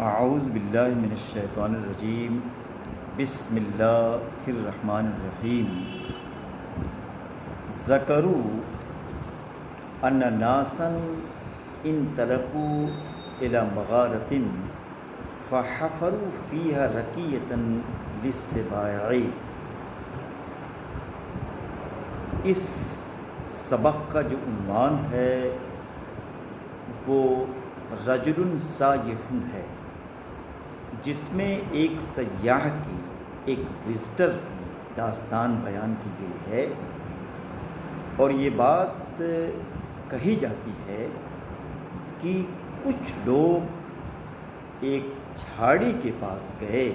اعوذ باللہ من الشیطان الرجیم بسم اللہ الرحمن الرحیم ذکروا ان ناسا انطلقوا الی مغارۃ فحفروا فیہا رکیۃ للسباع۔ اس سبق کا جو عنوان ہے وہ رجل سائح ہے، جس میں ایک سیاح کی، ایک وزٹر کی داستان بیان کی گئی ہے، اور یہ بات کہی جاتی ہے کہ کچھ لوگ ایک جھاڑی کے پاس گئے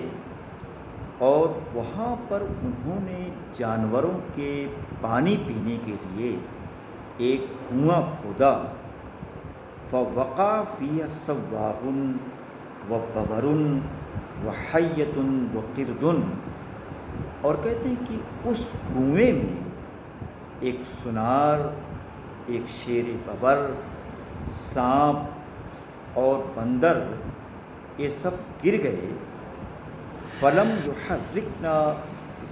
اور وہاں پر انہوں نے جانوروں کے پانی پینے کے لیے ایک کنواں کھودا، فوقع فیہا سواع وببر وحیۃ وقرد، اور کہتے ہیں کہ اس کنویں میں ایک سنار، ایک شیر ببر، سانپ اور بندر یہ سب گر گئے۔ فلم یحرکنا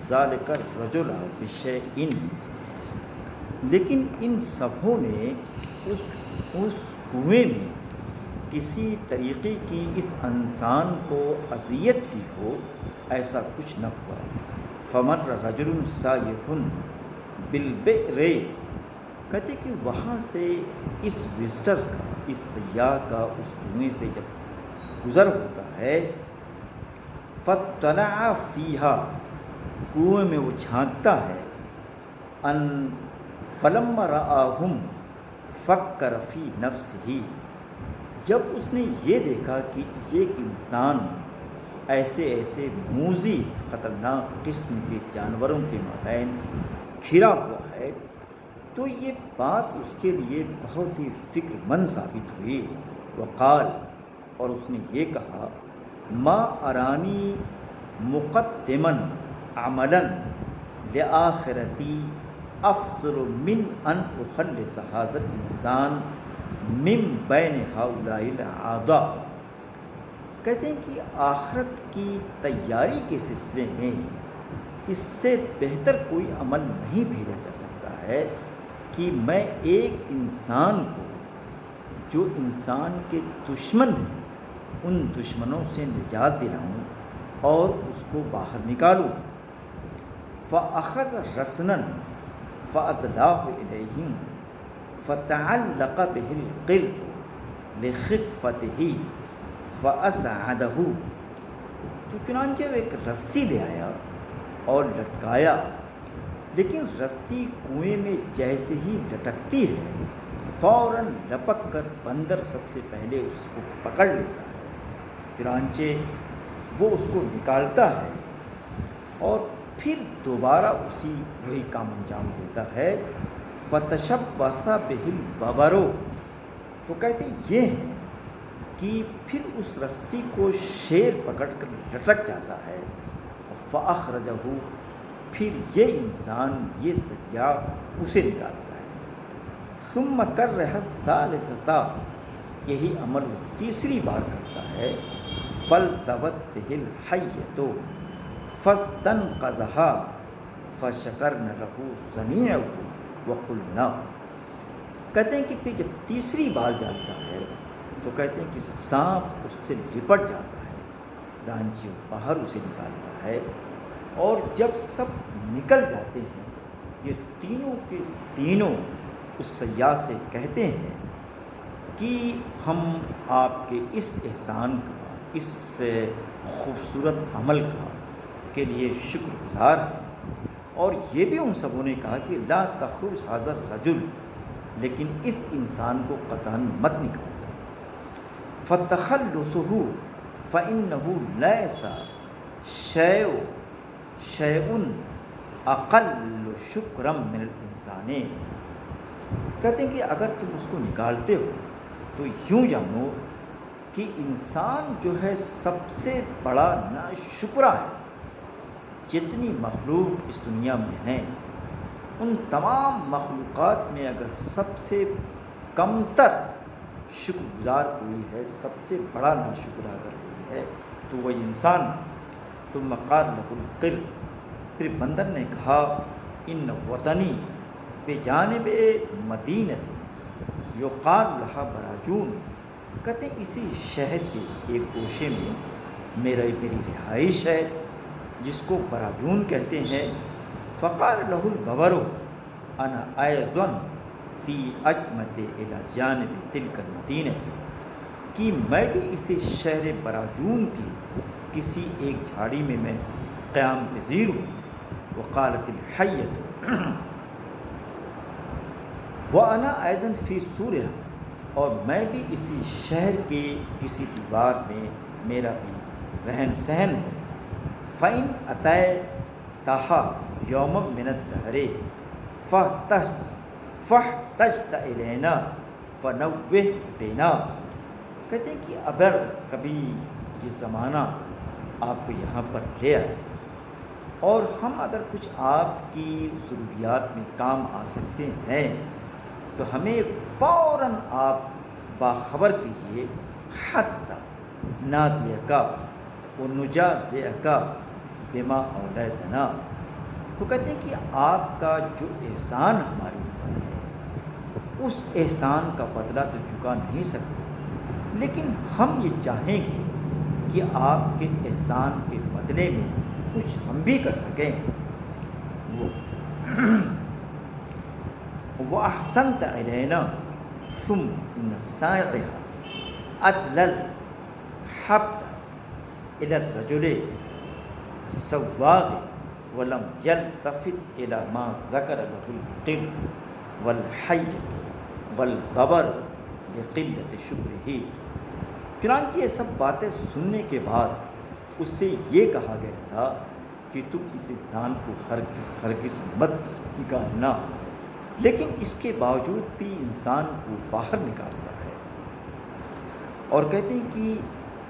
ذالک الرجل بشیء، لیکن ان سبھوں نے اس کنویں میں کسی طریقے کی اس انسان کو اذیت کی ہو، ایسا کچھ نہ ہوا۔ فمر رجل سائح بالبئر، کہتے کہ وہاں سے اس وزٹر کا، اس سیاح کا اس کنویں سے جب گزر ہوتا ہے، فاطلع فیہا، کنویں میں وہ جھانکتا ہے، ان فلما رآہم فکر فی نفسہ، جب اس نے یہ دیکھا کہ یہ ایک انسان ایسے ایسے موذی خطرناک قسم کے جانوروں کے مابین گھرا ہوا ہے، تو یہ بات اس کے لیے بہت ہی فکر مند ثابت ہوئی۔ وقال، اور اس نے یہ کہا، ما ارانی مقدما عملا لآخرتی افضل من ان اخلص هذا الانسان من بین ہؤلاء الاعداء، کہتے ہیں کہ آخرت کی تیاری کے سلسلے میں اس سے بہتر کوئی عمل نہیں بھیجا جا سکتا ہے کہ میں ایک انسان کو، جو انسان کے دشمن ہیں، ان دشمنوں سے نجات دلاؤں اور اس کو باہر نکالوں۔ فأخذ رسنا فأدلاه إليهم فتعلق به القرد لخفته فأسعده، تو چنانچہ وہ ایک رسی لے آیا اور لٹکایا، لیکن رسی کنویں میں جیسے ہی لٹکتی ہے، فوراً لپک کر بندر سب سے پہلے اس کو پکڑ لیتا ہے، چنانچہ وہ اس کو نکالتا ہے اور پھر دوبارہ وہی کام انجام دیتا ہے۔ فتشبث بہ الببر، تو کہتے یہ ہے کہ پھر اس رسی کو شیر پکڑ کر لٹک جاتا ہے، فاخرجہ، پھر یہ انسان، یہ سیاح اسے نکالتا ہے۔ ثم کرہ الثالثۃ، یہی عمل وہ تیسری بار کرتا ہے۔ فالتوت بہ الحیۃ فاستنقذها فشکرن لہ صنیعہ وقلنا، کہتے ہیں کہ پھر جب تیسری بار جاتا ہے تو کہتے ہیں کہ سانپ اس سے لپٹ جاتا ہے، چنانچہ باہر اسے نکالتا ہے، اور جب سب نکل جاتے ہیں، یہ تینوں کے تینوں اس سیاح سے کہتے ہیں کہ ہم آپ کے اس احسان کا، اس خوبصورت عمل کا کے لیے شکر گزار ہیں، اور یہ بھی ان سبوں نے کہا کہ لا تخرج ھذا الرجل، لیکن اس انسان کو قطعاً مت نکالنا۔ فتخلصہ فإنہ لیس شیء اقل شکرا من الانسان، کہتے ہیں کہ اگر تم اس کو نکالتے ہو تو یوں جانو کہ انسان جو ہے سب سے بڑا ناشکرا ہے۔ جتنی مخلوق اس دنیا میں ہیں، ان تمام مخلوقات میں اگر سب سے کم تر شکر گزار کوئی ہے، سب سے بڑا ناشکر اگر کوئی ہے تو وہ انسان ثم قال له القر، پھر بندر نے کہا ان وطنی بجانب مدینت یقال لہا براجون، کہتے ہیں اسی شہر کے ایک گوشے میں میری رہائش ہے جس کو براجون کہتے ہیں۔ فقال له الببر انا ایضا فی اجمت الی جانب تلک المدینہ، کہ میں بھی اسی شہر براجون کی کسی ایک جھاڑی میں قیام پذیر ہوں۔ وقالت الحیۃ وانا ایضا فی سورہ، اور میں بھی اسی شہر کے کسی دیوار میں میرا بھی رہن سہن ہے۔ فَإِنْ أَتَيْتَهَا يَوْمًا مِنَ الدَّهْرِ فَاحْتَجْتَ إِلَيْنَا فَنَوِّهْ بِنَا، کہتے ہیں کہ اگر کبھی یہ زمانہ آپ کو یہاں پر لے آئے اور ہم اگر کچھ آپ کی ضروریات میں کام آ سکتے ہیں تو ہمیں فوراً آپ باخبر کیجیے، حتی نادیکا ونجازئکا بما اولیتنا، تو کہتے ہیں کہ آپ کا جو احسان ہمارے اوپر ہے اس احسان کا بدلہ تو چکا نہیں سکتے، لیکن ہم یہ چاہیں گے کہ آپ کے احسان کے بدلے میں کچھ ہم بھی کر سکیں۔ وَأَحْسَنْتَ إِلَيْنَا ثُمَّ إِنَّ السَّائِحَ أَدْلَى الْحَبْلَ إِلَى الرَّجُلِ السَّوَّاغِ وَلَمْ يَلْتَفِتْ إِلَى مَا ذَكَرَ لَهُ الْقِرْدُ وَالْحَيَّةُ وَالْبَبَرُ لِقِلَّةِ شُكْرِهِ، چنانچہ یہ سب باتیں سننے کے بعد اس سے یہ کہا گیا تھا کہ تم اس انسان کو ہرگز مت نکالنا، لیکن اس کے باوجود بھی انسان کو باہر نکالتا ہے، اور کہتے ہیں کہ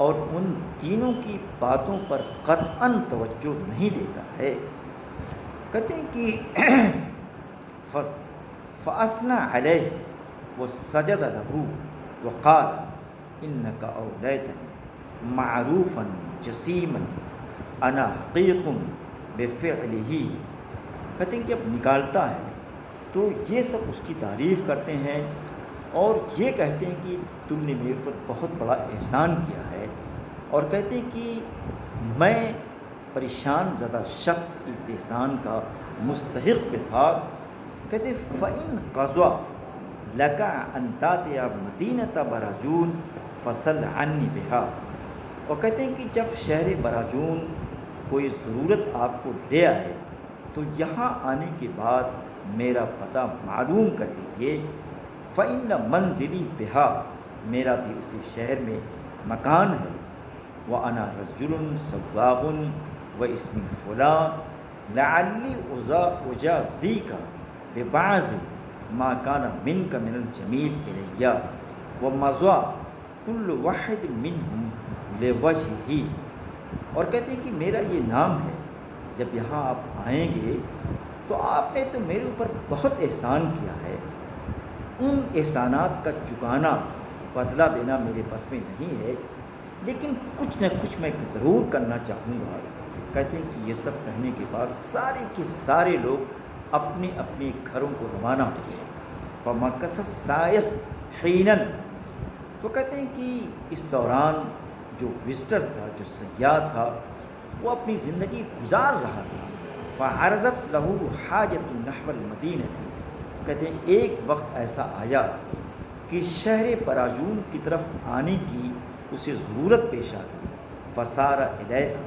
اور ان تینوں کی باتوں پر قطعاً توجہ نہیں دیتا ہے۔ کہتے ہیں کہ فَأَثْنَى عَلَيْهِ وَسَجَدَ لَهُ وَقَالَ إِنَّكَ أَوْلَيْتَنِي مَعْرُوفًا جَسِيمًا أَنَا حَقِيقٌ بِفِعْلِهِ، کہتے ہیں کہ جب نکالتا ہے تو یہ سب اس کی تعریف کرتے ہیں اور یہ کہتے ہیں کہ تم نے میرے پر بہت بڑا احسان کیا ہے، اور کہتے ہیں کہ میں پریشان زدہ شخص اس احسان کا مستحق پہ تھا۔ کہتے ہیں فَإِنْ قَضَى لَكَ أَنْ تَأْتِيَ مَدِينَةَ بَرَاجُون فَسَلْ عَنِّي بِهَا، اور کہتے ہیں کہ جب شہر براجون کوئی ضرورت آپ کو لے آئے تو یہاں آنے کے بعد میرا پتہ معلوم کر لیجیے۔ فَإِنَّ مَنْزِلِي بِهَا، میرا بھی اسی شہر میں مکان ہے۔ وَأَنَا رَجُلٌ سَوَّاغٌ وَاسْمِي فُلَانٌ لَعَلِّي أُجَازِيكَ بِبَعْضِ مَا كَانَ مِنْكَ مِنَ الْجَمِيلِ إِلَيَّ وَمَضَىٰ كُلُّ وَاحِدٍ مِّنْهُمْ لِوَجْهِهِ، اور کہتے ہیں کہ میرا یہ نام ہے، جب یہاں آپ آئیں گے تو آپ نے تو میرے اوپر بہت احسان کیا ہے، ان احسانات کا چکانا بدلہ دینا میرے بس میں نہیں ہے، لیکن کچھ نہ کچھ میں ضرور کرنا چاہوں گا۔ کہتے ہیں کہ یہ سب کہنے کے بعد سارے کے سارے لوگ اپنے اپنے گھروں کو روانہ ہو گئے۔ فَمَكَثَ السَّائِحُ حِينًا، تو کہتے ہیں کہ اس دوران جو وزٹر تھا، جو سیاح تھا، وہ اپنی زندگی گزار رہا تھا۔ فَعَرَضَتْ لَهُ حَاجَةٌ نَحْوَ الْمَدِينَةِ، کہتے ہیں ایک وقت ایسا آیا کہ شہر براجون کی طرف آنے کی اسے ضرورت پیش آ گئی۔ فَسَارَ إِلَيْهَا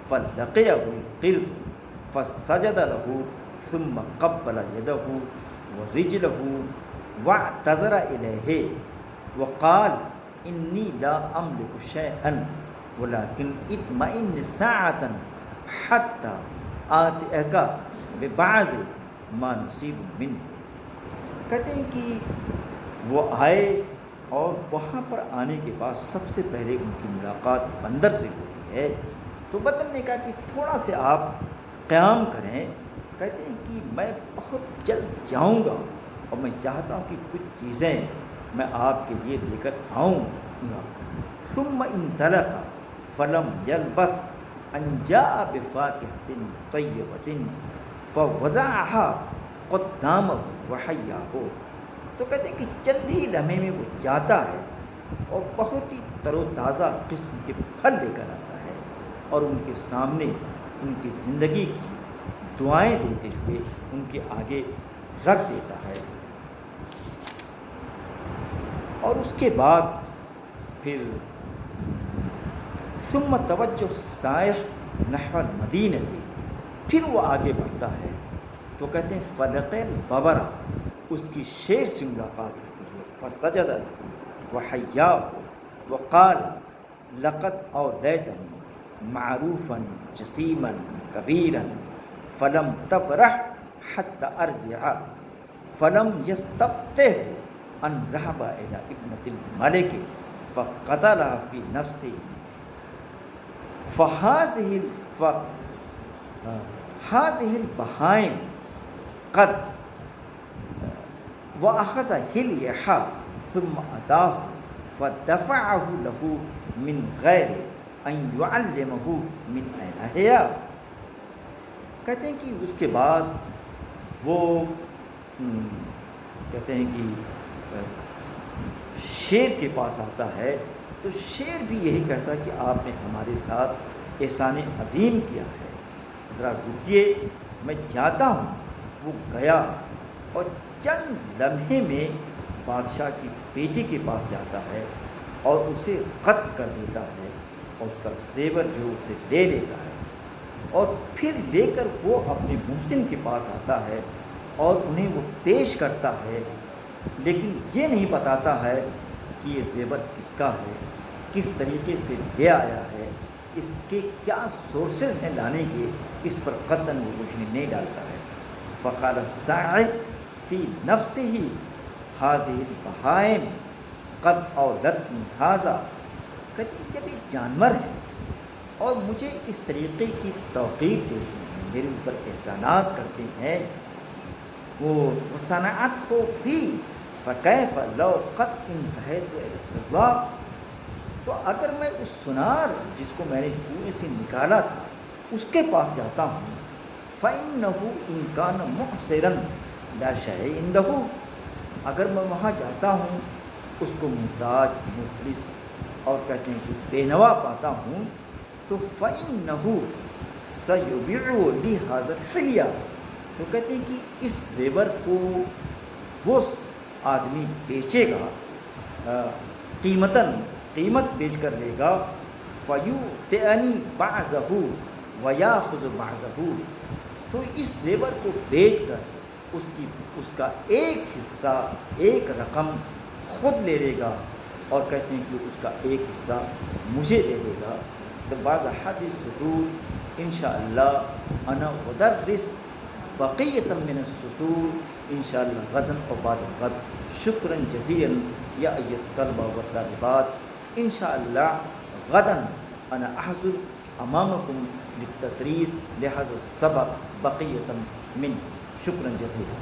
فَلَقِيَهُ الْقِرْدُ فَسَجَدَ لَهُ ثُمَّ قَبَّلَ يَدَهُ وَرِجْلَهُ وَاعْتَذَرَ إِلَيْهِ وَقَالَ إِنِّي لَا أَمْلِكُ شَيْئًا وَلَكِنْ اطْمَئِنَّ سَاعَةً حَتَّى آتِيَكَ بِبَعْضِ مَا نَصِيبٌ مِّنْهُ، کہتے ہیں کہ وہ آئے اور وہاں پر آنے کے بعد سب سے پہلے ان کی ملاقات بندر سے ہوتی ہے، تو بندر نے کہا کہ تھوڑا سے آپ قیام کریں۔ کہتے ہیں کہ میں بہت جلد جاؤں گا اور میں چاہتا ہوں کہ کچھ چیزیں میں آپ کے لیے لے کر آؤں گا۔ ثم انطلق فلم یلبث ان جاء بفاکہۃ طیبۃ فوضعها قدامہ وحیاہ. تو کہتے ہیں کہ چند ہی لمحے میں وہ جاتا ہے اور بہت ہی تر و تازہ قسم کے پھل لے کر آتا ہے اور ان کے سامنے ان کی زندگی کی دعائیں دیتے ہوئے ان کے آگے رکھ دیتا ہے. اور اس کے بعد پھر ثم توجہ سائح نحو المدینہ، پھر وہ آگے بڑھتا ہے. تو کہتے ہیں فلق الببرا، اس کی شیر سے ملاقات ہوتی ہے. فسجد له وحیاه وقال لقد اولیتنی معروفا جسیما کبیرا فلم تبرح حتى ارجع فلم يستبطه ان ذهب الى ابنة الملك فقتلها في نفسه هذه البهائم قد وأخذ هليها ثم أتاه فدفعه له من غير أن يعلمه من أين هي. کہتے ہیں کہ اس کے بعد وہ کہتے ہیں کہ شیر کے پاس آتا ہے. تو شیر بھی یہی کہتا ہے کہ آپ نے ہمارے ساتھ احسان عظیم کیا ہے، ذرا رکیے میں جاتا ہوں. وہ گیا اور چند لمحے میں بادشاہ کی بیٹی کے پاس جاتا ہے اور اسے قتل کر دیتا ہے اور اس کا زیور جو اسے لے لیتا ہے. اور پھر لے کر وہ اپنے محسن کے پاس آتا ہے اور انہیں وہ پیش کرتا ہے، لیکن یہ نہیں بتاتا ہے کہ یہ زیور کس کا ہے، کس طریقے سے لے آیا ہے، اس کے کیا سورسز ہیں لانے کے. اس پر قطعاً وہ روشنی نہیں ڈالتا ہے. فقال الساعی فی نفسہ هذه البہائم قد اولتنی ھذا. کہتے جب یہ جانور ہے اور مجھے اس طریقے کی توقیر دیتے ہیں، میرے اوپر احسانات کرتے ہیں، وہ صنعت کو بھی فکیف لو قد انتہیت الی الصواع. تو اگر میں اس سنار جس کو میں نے کنویں سے نکالا تھا اس کے پاس جاتا ہوں، فإنہ ان کان محسرا لا شیء عندہ، اگر میں وہاں جاتا ہوں اس کو محتاج، مفلس اور کہتے ہیں کہ بے نوا پاتا ہوں، تو فإنہ سیبیع لی ھذا الحلیہ. تو کہتے ہیں کہ اس زیور کو وہ آدمی بیچے گا، قیمت بیچ کر لے گا. فیؤتینی بعضہ ویاخذ بعضہ. تو اس زیور کو بیچ کر اس کا ایک حصہ، ایک رقم خود لے لے گا اور کہتے ہیں کہ اس کا ایک حصہ مجھے دے دے گا. تو بعد حدیث سطور انشاءاللہ انا ادرس بقیۃ من السطور انشاءاللہ غدا و بعد غد. شکرا جزیلا یا ایها الطلبہ والطالبات. انشاءاللہ غدا انا احضر امامکم للتدریس لهذا السبق بقیۃ من. شکرا جزیلا.